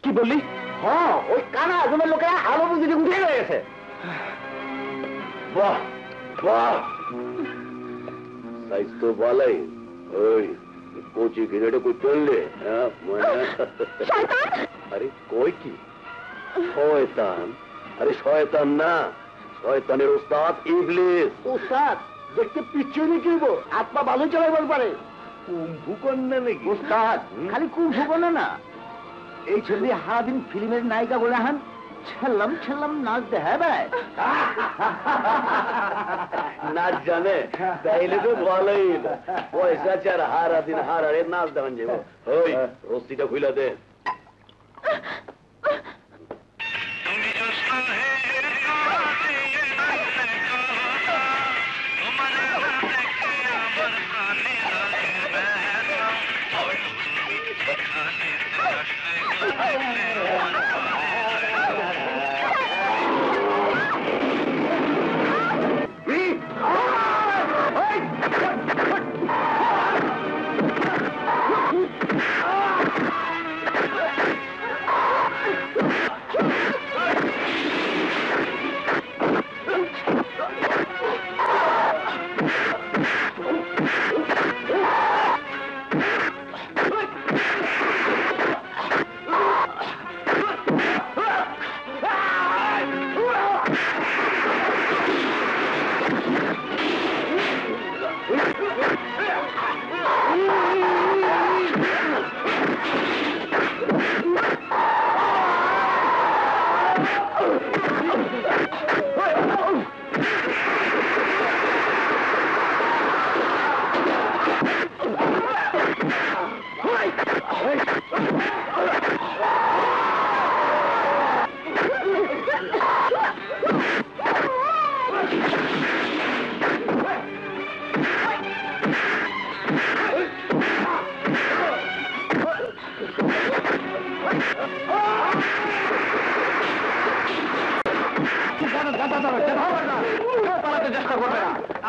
কি বললি? হ্যাঁ, ওই কানা আজমের লোকেরা আলো বুঝি উঠে হয়ে গেছে। বাহ বাহ, সাইজ তো ভালোই। ওই কোচি কিনেটা কই চললে? আরে কই কি শয়তান? আরে শয়তান না, শয়তানের ওস্তাদ ইবলিস। ওস্তাদ দেখতে পিছনে কি হইব, আত্মা ভালো চালাইবার পারে। কুম্ভু কন্যা নাকি? ওস্তাদ খালি কুম্ভু কন্যা না, এই ছবি সারাদিন ফিল্মের নায়িকা বলে হান ছেল্লাম ছেল্লাম নাচ দেখায় বেড়ায়। নাচ জানে তাইলে তো ভালোই, পয়সা চার হারা দিন হারারে নাচ দেখান যাবো। ওই রস্তিটা খুইলা দে।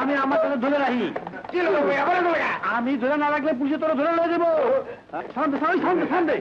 আমি আমার তোকে ধরে রাখি, আমি ধরে না রাখলে পুলিশে তোরা ধরে লয়ে দেবো। শান্তি শান্তি শান্তি শান্তি।